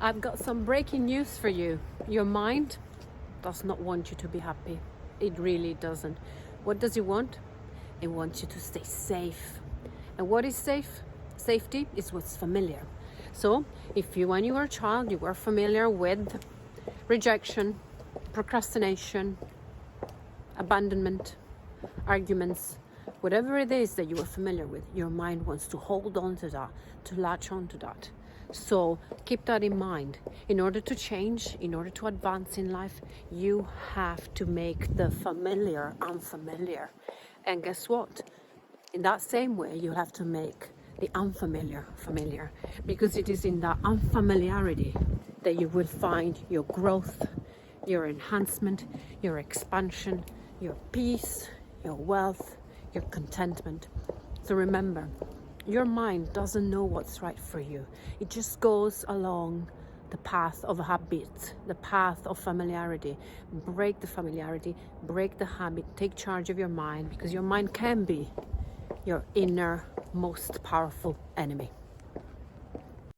I've got some breaking news for you. Your mind does not want you to be happy. It really doesn't. What does it want? It wants you to stay safe. And what is safe? Safety is what's familiar. So if you, when you were a child, you were familiar with rejection, procrastination, abandonment, arguments, whatever it is that you are familiar with, your mind wants to hold on to that, to latch on to that. So keep that in mind. In order to change, in order to advance in life, you have to make the familiar unfamiliar. And guess what? In that same way, you have to make the unfamiliar familiar, because it is in that unfamiliarity that you will find your growth, your enhancement, your expansion, your peace, your wealth, your contentment. So remember, your mind doesn't know what's right for you. It just goes along the path of habit, the path of familiarity. Break the familiarity, break the habit, take charge of your mind, because your mind can be your inner most powerful enemy.